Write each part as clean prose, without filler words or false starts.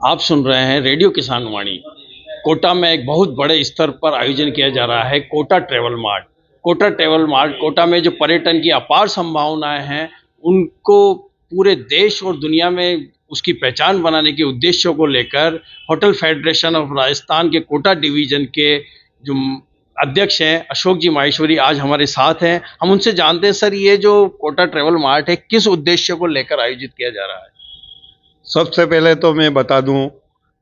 आप सुन रहे हैं रेडियो किसान वाणी। कोटा में एक बहुत बड़े स्तर पर आयोजन किया जा रहा है Kota travel mart. Kota travel mart Kota में जो पर्यटन की अपार संभावनाएं हैं उनको पूरे देश और दुनिया में उसकी पहचान बनाने के उद्देश्यों को लेकर होटल फेडरेशन ऑफ राजस्थान के कोटा डिवीजन के जो अध्यक्ष हैं अशोक जी माहेश्वरी आज हमारे साथ हैं। हम उनसे जानते हैं, सर ये जो कोटा ट्रैवल मार्ट है किस उद्देश्य को लेकर आयोजित किया जा रहा है? सबसे पहले तो मैं बता दूं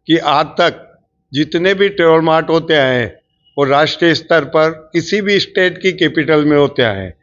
कि आज तक जितने भी ट्रैवल मार्ट होते आए हैं वो राष्ट्रीय स्तर पर किसी भी स्टेट की कैपिटल में होते आए हैं।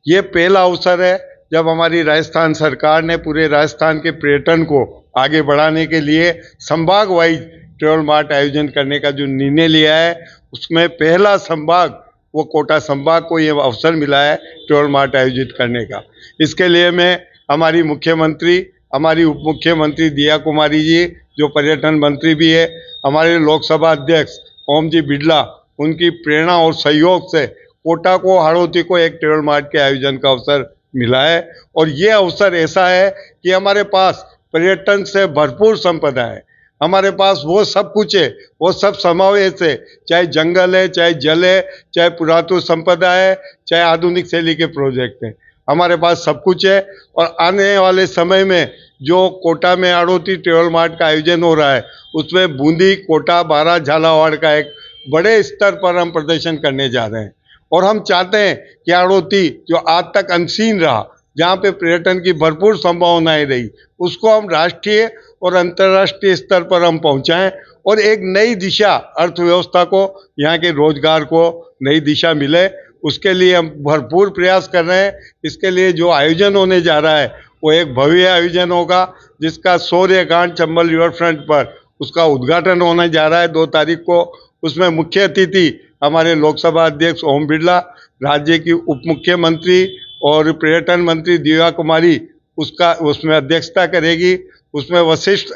ये पहला अवसर है जब हमारी राजस्थान सरकार ने पूरे राजस्थान के पर्यटन को आगे बढ़ाने के लिए संभाग वाइज ट्रैवल मार्ट आयोजन करने का जो निर्णय लिया है, उसमें पहला संभाग वो कोटा संभाग को ये अवसर मिला है ट्रैवल मार्ट आयोजित करने का। इसके लिए मैं हमारी मुख्यमंत्री, हमारी उप मुख्यमंत्री दिया कुमारी जी जो पर्यटन मंत्री भी है, हमारे लोकसभा अध्यक्ष ओम जी बिड़ला, उनकी प्रेरणा और सहयोग से कोटा को, हाड़ौती को एक ट्रैवल मार्ट के आयोजन का अवसर मिला है। और ये अवसर ऐसा है कि हमारे पास पर्यटन से भरपूर संपदा है, हमारे पास वो सब कुछ है, वो सब समावेश है, चाहे जंगल है, चाहे जल है, चाहे पुरातत्व संपदा है, चाहे आधुनिक शैली के प्रोजेक्ट हैं, हमारे पास सब कुछ है। और आने वाले समय में जो कोटा में हाड़ौती ट्रैवल मार्ट का आयोजन हो रहा है उसमें बूंदी, कोटा, बारां, झालावाड़ का एक बड़े स्तर पर हम प्रदर्शन करने जा रहे हैं। और हम चाहते हैं कि हाड़ौती जो आज तक अनसीन रहा, जहाँ पे पर्यटन की भरपूर संभावनाएं रही, उसको हम राष्ट्रीय और अंतर्राष्ट्रीय स्तर पर हम पहुँचाएँ और एक नई दिशा, अर्थव्यवस्था को, यहाँ के रोजगार को नई दिशा मिले, उसके लिए हम भरपूर प्रयास कर रहे हैं। इसके लिए जो आयोजन होने जा रहा है वो एक भव्य आयोजन होगा जिसका शौर्य घाट चंबल रिवर फ्रंट पर उसका उद्घाटन होने जा रहा है 2 तारीख को। उसमें मुख्य अतिथि हमारे लोकसभा अध्यक्ष ओम बिड़ला, राज्य की उप मुख्यमंत्री और पर्यटन मंत्री दिव्या कुमारी उसमें अध्यक्षता करेगी। उसमें विशिष्ट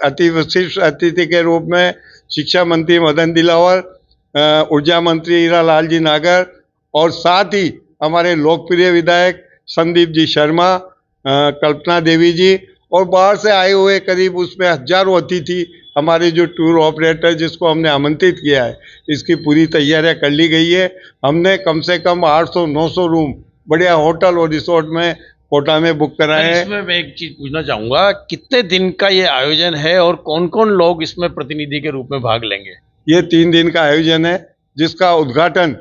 अतिथि के रूप में शिक्षा मंत्री मदन दिलावर, ऊर्जा मंत्री हीरालाल जी नागर और साथ ही हमारे लोकप्रिय विधायक संदीप जी शर्मा, कल्पना देवी जी और बाहर से आए हुए करीब उसमें हजारों अतिथि, हमारे जो टूर ऑपरेटर जिसको हमने आमंत्रित किया है, इसकी पूरी तैयारियां कर ली गई है। हमने कम से कम 800-900 रूम बढ़िया होटल और रिसोर्ट में कोटा में बुक कराए हैं। इसमें मैं एक चीज पूछना चाहूंगा, कितने दिन का ये आयोजन है और कौन कौन लोग इसमें प्रतिनिधि के रूप में भाग लेंगे? ये 3 दिन का आयोजन है जिसका उद्घाटन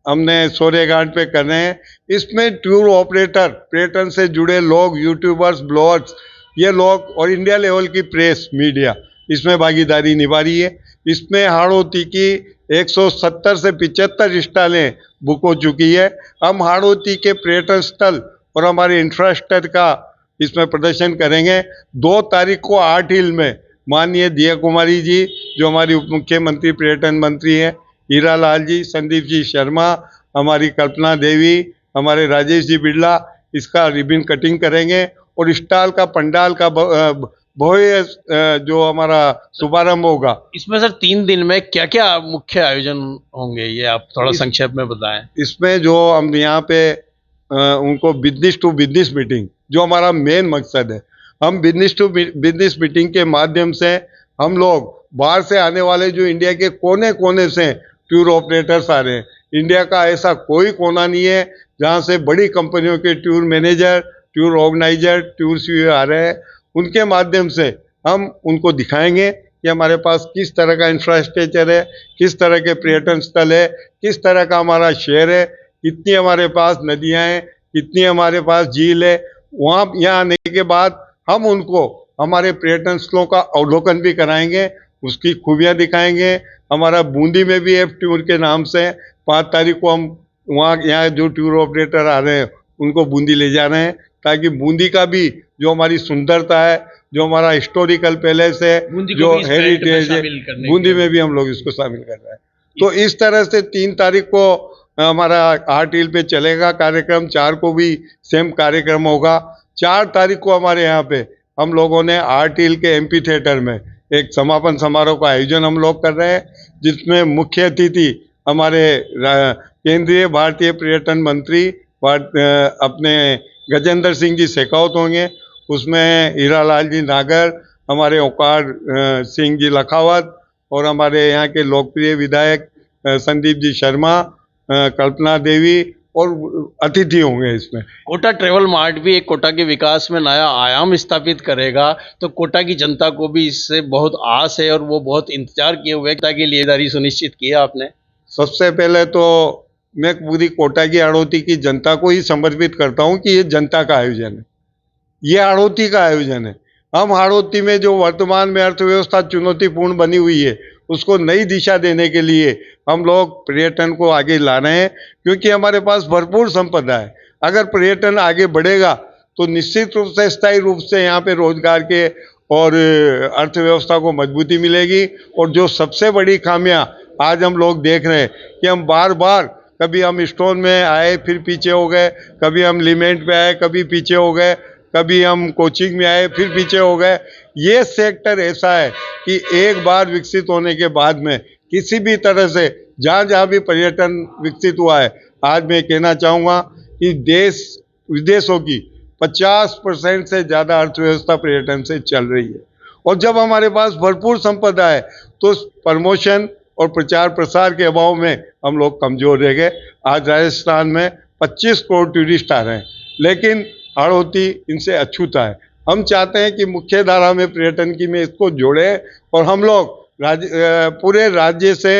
हमने शौर्य घाट पे कर रहे हैं। इसमें टूर ऑपरेटर, पर्यटन से जुड़े लोग, यूट्यूबर्स, ब्लॉगर्स, ये लोग और इंडिया लेवल की प्रेस, मीडिया इसमें भागीदारी निभा रही है। इसमें हाड़ौती की 170 से 75 स्टॉलें बुक हो चुकी है। हम हाड़ौती के पर्यटन स्थल और हमारे इंफ्रास्ट्रक्चर का इसमें प्रदर्शन करेंगे। 2 तारीख को 8 हिल में माननीय दिया कुमारी जी जो हमारी उप मुख्यमंत्री पर्यटन मंत्री हैं, हीरालाल जी, संदीप जी शर्मा, हमारी कल्पना देवी, हमारे राजेश जी बिड़ला इसका रिबन कटिंग करेंगे और स्टॉल का, पंडाल का भव्य जो हमारा शुभारंभ होगा। इसमें सर 3 दिन में क्या क्या मुख्य आयोजन होंगे, ये आप थोड़ा संक्षेप में बताएं। इसमें जो हम यहाँ पे उनको बिजनेस टू बिजनेस मीटिंग, जो हमारा मेन मकसद है, हम बिजनेस टू बिजनेस मीटिंग के माध्यम से हम लोग बाहर से आने वाले जो इंडिया के कोने कोने से टूर ऑपरेटर्स आ रहे हैं, इंडिया का ऐसा कोई कोना नहीं है जहाँ से बड़ी कंपनियों के tour manager, tour organiser, tour CEO आ रहे हैं, उनके माध्यम से हम उनको दिखाएंगे कि हमारे पास किस तरह का इंफ्रास्ट्रक्चर है, किस तरह के पर्यटन स्थल है, किस तरह का हमारा शहर है, कितनी हमारे पास नदियाँ हैं, कितनी हमारे पास झील है। वहाँ यहाँ आने के बाद हम उनको हमारे पर्यटन स्थलों का अवलोकन भी कराएंगे, उसकी खूबियाँ दिखाएंगे। हमारा बूंदी में भी एक टूर के नाम से 5 तारीख को हम वहाँ, यहाँ जो टूर ऑपरेटर आ रहे हैं उनको बूंदी ले जा रहे हैं ताकि बूंदी का भी जो हमारी सुंदरता है, जो हमारा हिस्टोरिकल पैलेस है, जो हेरिटेज है, बूंदी में भी हम लोग इसको शामिल कर रहे हैं। तो इस तरह से 3 तारीख को हमारा 8 हिल पे चलेगा कार्यक्रम, 4 को भी सेम कार्यक्रम होगा। 4 तारीख को हमारे यहाँ पे हम लोगों ने 8 हिल के एमपी थिएटर में एक समापन समारोह का आयोजन हम लोग कर रहे हैं जिसमें मुख्य अतिथि हमारे केंद्रीय भारतीय पर्यटन मंत्री अपने गजेंद्र सिंह जी शेखावत होंगे। उसमें हीरालाल जी नागर, हमारे ओंकार सिंह जी लखावत और हमारे यहाँ के लोकप्रिय विधायक संदीप जी शर्मा, कल्पना देवी और अतिथि होंगे इसमें। कोटा ट्रेवल मार्ट भी एक कोटा के विकास में नया आयाम स्थापित करेगा, तो कोटा की जनता को भी इससे बहुत आस है और वो बहुत इंतजार किए हुए की लिएदारी सुनिश्चित किया आपने। सबसे पहले तो मैं पूरी कोटा की हाड़ौती की जनता को ही समर्पित करता हूँ कि ये जनता का आयोजन है, ये हाड़ौती का आयोजन है। हम हाड़ौती में जो वर्तमान में अर्थव्यवस्था चुनौतीपूर्ण बनी हुई है उसको नई दिशा देने के लिए हम लोग पर्यटन को आगे ला रहे हैं, क्योंकि हमारे पास भरपूर संपदा है। अगर पर्यटन आगे बढ़ेगा तो निश्चित रूप से स्थायी रूप से यहाँ पे रोजगार के और अर्थव्यवस्था को मजबूती मिलेगी। और जो सबसे बड़ी खामियां आज हम लोग देख रहे हैं कि हम बार बार, कभी हम स्टोन में आए फिर पीछे हो गए, कभी हम लिमेंट पे आए कभी पीछे हो गए, कभी हम कोचिंग में आए फिर पीछे हो गए। ये सेक्टर ऐसा है कि एक बार विकसित होने के बाद में किसी भी तरह से जहाँ जहाँ भी पर्यटन विकसित हुआ है, आज मैं कहना चाहूँगा कि देश विदेशों की 50% से ज़्यादा अर्थव्यवस्था पर्यटन से चल रही है। और जब हमारे पास भरपूर संपदा है तो प्रमोशन और प्रचार प्रसार के अभाव में हम लोग कमजोर रह गए। आज राजस्थान में 25 करोड़ टूरिस्ट आ रहे हैं, लेकिन हाड़ौती इनसे अछूता है। हम चाहते हैं कि मुख्य धारा में पर्यटन की में इसको जोड़े और हम लोग पूरे राज्य से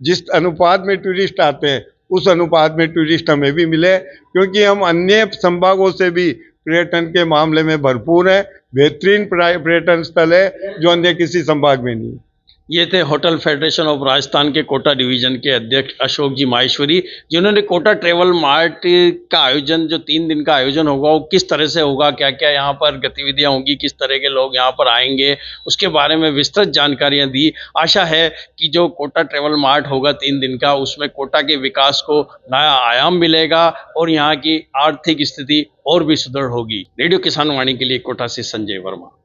जिस अनुपात में टूरिस्ट आते हैं उस अनुपात में टूरिस्ट हमें भी मिले, क्योंकि हम अन्य संभागों से भी पर्यटन के मामले में भरपूर है। बेहतरीन पर्यटन स्थल है जो अन्य किसी संभाग में नहीं है। ये थे होटल फेडरेशन ऑफ राजस्थान के कोटा डिवीजन के अध्यक्ष अशोक जी माहेश्वरी, जिन्होंने कोटा ट्रेवल मार्ट का आयोजन, जो 3 दिन का आयोजन होगा वो किस तरह से होगा, क्या क्या यहाँ पर गतिविधियाँ होंगी, किस तरह के लोग यहाँ पर आएंगे, उसके बारे में विस्तृत जानकारियाँ दी। आशा है कि जो कोटा ट्रेवल मार्ट होगा 3 दिन का, उसमें कोटा के विकास को नया आयाम मिलेगा और यहाँ की आर्थिक स्थिति और भी सुदृढ़ होगी। रेडियो किसान वाणी के लिए कोटा से संजय वर्मा।